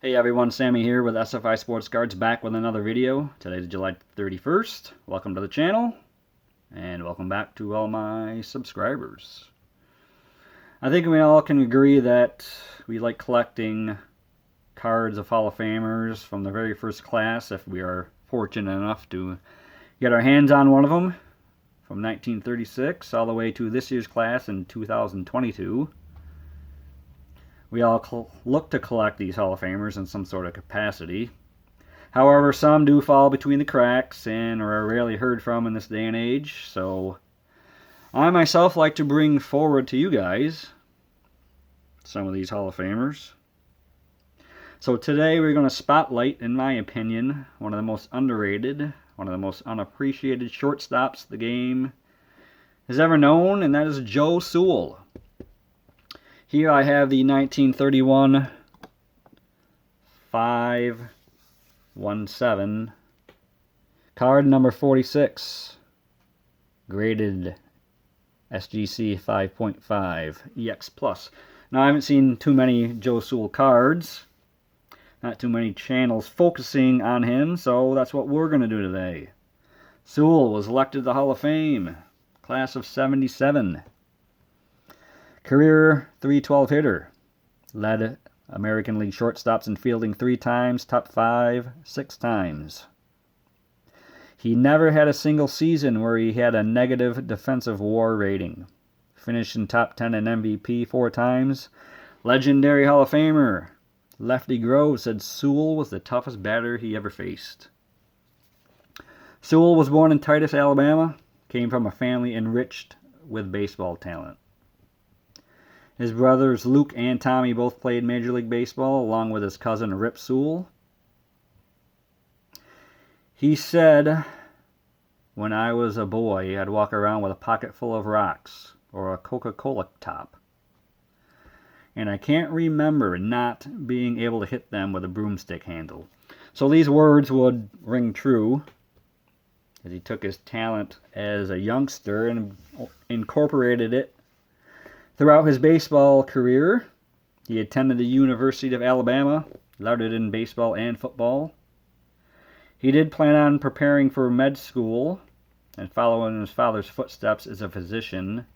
Hey everyone, Sammy here with SFI Sports Cards, back with another video. Today's July 31st. Welcome to the channel, and welcome back to all my subscribers. I think we all can agree that we like collecting cards of Hall of Famers from the very first class, if we are fortunate enough to get our hands on one of them, from 1936 all the way to this year's class in 2022. We all look to collect these Hall of Famers in some sort of capacity. However, some do fall between the cracks and are rarely heard from in this day and age. So I myself like to bring forward to you guys some of these Hall of Famers. So today we're going to spotlight, in my opinion, one of the most underrated, one of the most unappreciated shortstops the game has ever known, and that is Joe Sewell. Here I have the 1931 517 card number 46, graded SGC 5.5 EX Plus. Now I haven't seen too many Joe Sewell cards, not too many channels focusing on him, so that's what we're going to do today. Sewell was elected to the Hall of Fame, class of 77. Career .312 hitter. Led American League shortstops in fielding 3 times, top 5 6 times. He never had a single season where he had a negative defensive WAR rating. Finished in top 10 in MVP 4 times. Legendary Hall of Famer Lefty Grove said Sewell was the toughest batter he ever faced. Sewell was born in Titus, Alabama. Came from a family enriched with baseball talent. His brothers Luke and Tommy both played Major League Baseball, along with his cousin Rip Sewell. He said, "When I was a boy, I'd walk around with a pocket full of rocks or a Coca-Cola top. And I can't remember not being able to hit them with a broomstick handle." So these words would ring true, as he took his talent as a youngster and incorporated it throughout his baseball career. He attended the University of Alabama, lauded in baseball and football. He did plan on preparing for med school and following his father's footsteps as a physician,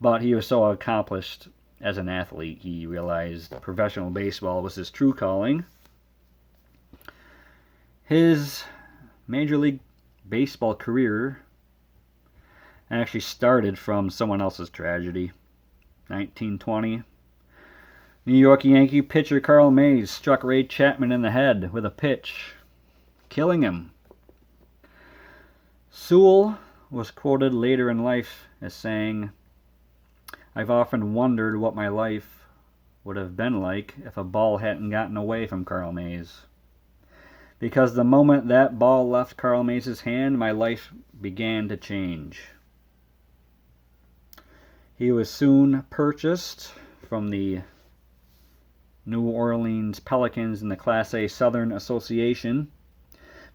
but he was so accomplished as an athlete, he realized professional baseball was his true calling. His Major League Baseball career actually started from someone else's tragedy. 1920, New York Yankee pitcher Carl Mays struck Ray Chapman in the head with a pitch, killing him. Sewell was quoted later in life as saying, "I've often wondered what my life would have been like if a ball hadn't gotten away from Carl Mays. Because the moment that ball left Carl Mays' hand, my life began to change." He was soon purchased from the New Orleans Pelicans in the Class A Southern Association.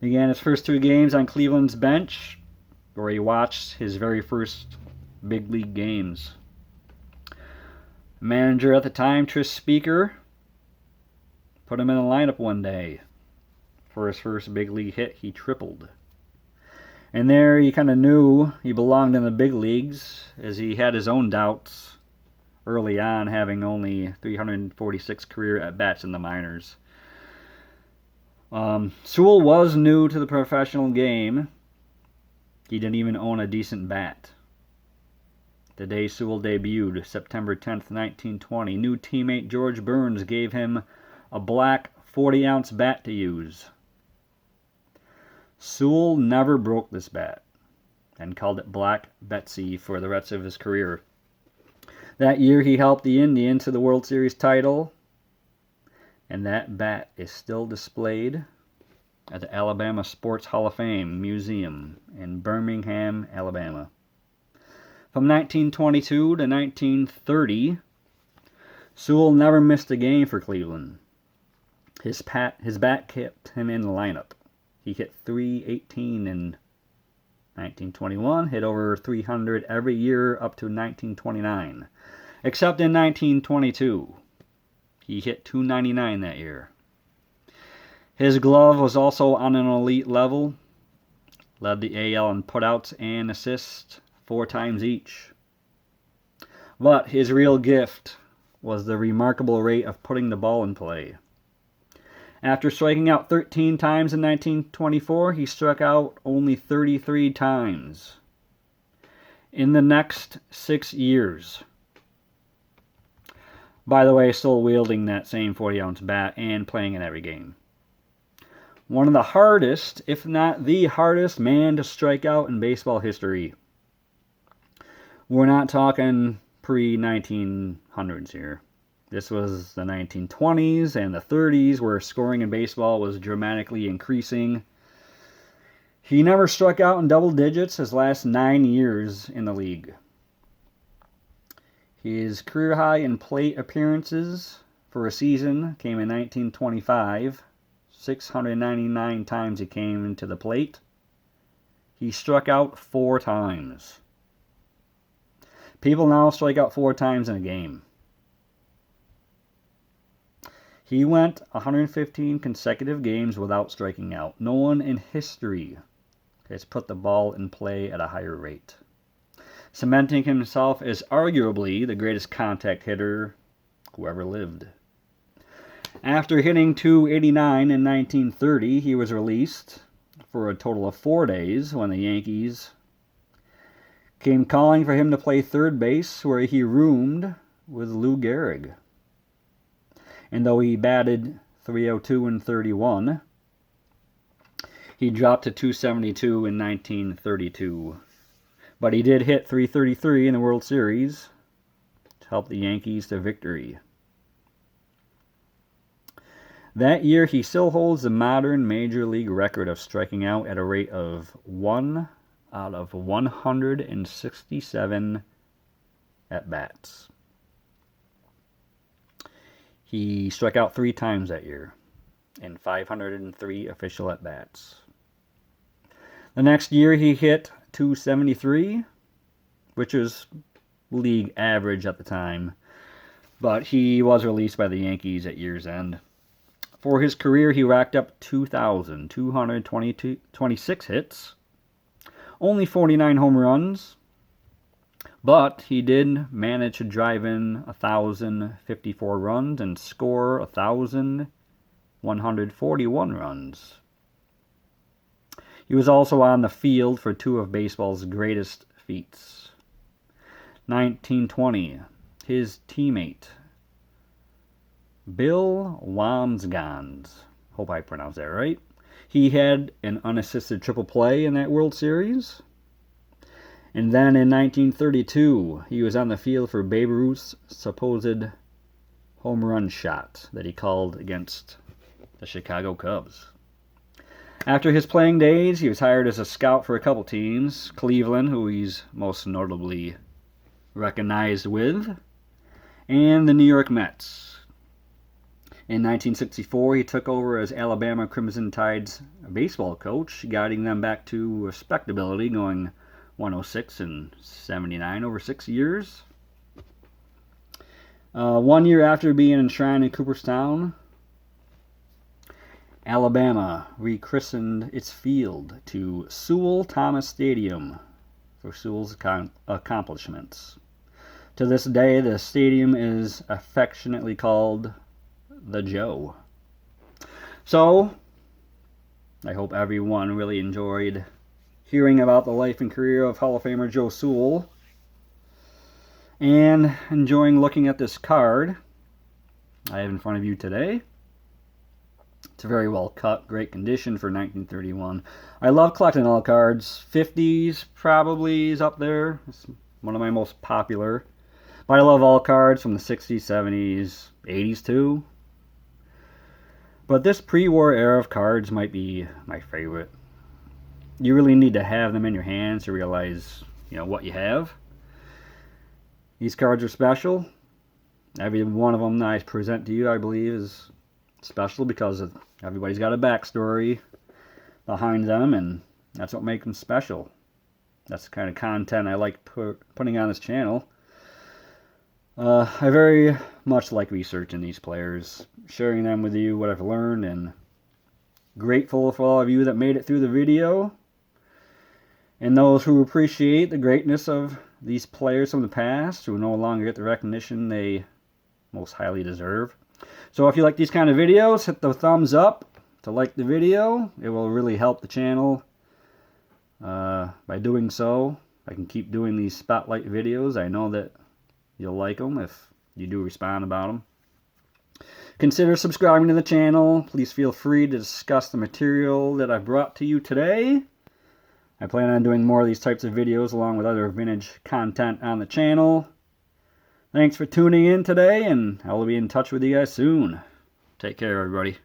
Began his first 2 games on Cleveland's bench, where he watched his very first big league games. Manager at the time, Tris Speaker, put him in the lineup one day. For his first big league hit, he tripled. And there he kind of knew he belonged in the big leagues, as he had his own doubts early on, having only 346 career at-bats in the minors. Sewell was new to the professional game. He didn't even own a decent bat. The day Sewell debuted, September 10th, 1920, new teammate George Burns gave him a black 40-ounce bat to use. Sewell never broke this bat and called it Black Betsy for the rest of his career. That year he helped the Indians to the World Series title, and that bat is still displayed at the Alabama Sports Hall of Fame Museum in Birmingham, Alabama. From 1922 to 1930, Sewell never missed a game for Cleveland. His bat kept him in the lineup. He hit .318 in 1921, hit over 300 every year up to 1929, except in 1922. He hit .299 that year. His glove was also on an elite level. Led the AL in putouts and assists 4 times each. But his real gift was the remarkable rate of putting the ball in play. After striking out 13 times in 1924, he struck out only 33 times in the next 6 years. By the way, still wielding that same 40-ounce bat and playing in every game. One of the hardest, if not the hardest, man to strike out in baseball history. We're not talking pre-1900s here. This was the 1920s and the 30s, where scoring in baseball was dramatically increasing. He never struck out in double digits his last 9 years in the league. His career high in plate appearances for a season came in 1925. 699 times he came into the plate. He struck out 4 times. People now strike out 4 times in a game. He went 115 consecutive games without striking out. No one in history has put the ball in play at a higher rate, cementing himself as arguably the greatest contact hitter who ever lived. After hitting .289 in 1930, he was released for a total of 4 days when the Yankees came calling for him to play third base, where he roomed with Lou Gehrig. And though he batted .302 in 31, he dropped to .272 in 1932. But he did hit .333 in the World Series to help the Yankees to victory. That year, he still holds the modern Major League record of striking out at a rate of 1 out of 167 at-bats. He struck out 3 times that year in 503 official at-bats. The next year, he hit .273, which was league average at the time, but he was released by the Yankees at year's end. For his career, he racked up 2,226 hits, only 49 home runs, but he did manage to drive in 1,054 runs and score 1,141 runs. He was also on the field for 2 of baseball's greatest feats. 1920, his teammate, Bill Wamsgans, hope I pronounced that right. He had an unassisted triple play in that World Series. And then in 1932, he was on the field for Babe Ruth's supposed home run shot that he called against the Chicago Cubs. After his playing days, he was hired as a scout for a couple teams. Cleveland, who he's most notably recognized with, and the New York Mets. In 1964, he took over as Alabama Crimson Tide's baseball coach, guiding them back to respectability, going 106 and 79 over 6 years. 1 year after being enshrined in Cooperstown, Alabama rechristened its field to Sewell Thomas Stadium for Sewell's accomplishments. To this day, the stadium is affectionately called the Joe. So, I hope everyone really enjoyed hearing about the life and career of Hall of Famer Joe Sewell and enjoying looking at this card I have in front of you today. It's a very well cut, great condition for 1931. I love collecting all cards. 50s probably is up there. It's one of my most popular. But I love all cards from the 60s, 70s, 80s too. But this pre-war era of cards might be my favorite. You really need to have them in your hands to realize, what you have. These cards are special. Every one of them that I present to you, I believe, is special because everybody's got a backstory behind them, and that's what makes them special. That's the kind of content I like putting on this channel. I very much like researching these players, sharing them with you, what I've learned, and grateful for all of you that made it through the video, and those who appreciate the greatness of these players from the past who no longer get the recognition they most highly deserve. So if you like these kind of videos, hit the thumbs up to like the video. It will really help the channel. By doing so, I can keep doing these spotlight videos. I know that you'll like them if you do respond about them. Consider subscribing to the channel. Please feel free to discuss the material that I brought to you today. I plan on doing more of these types of videos along with other vintage content on the channel. Thanks for tuning in today, and I will be in touch with you guys soon. Take care, everybody.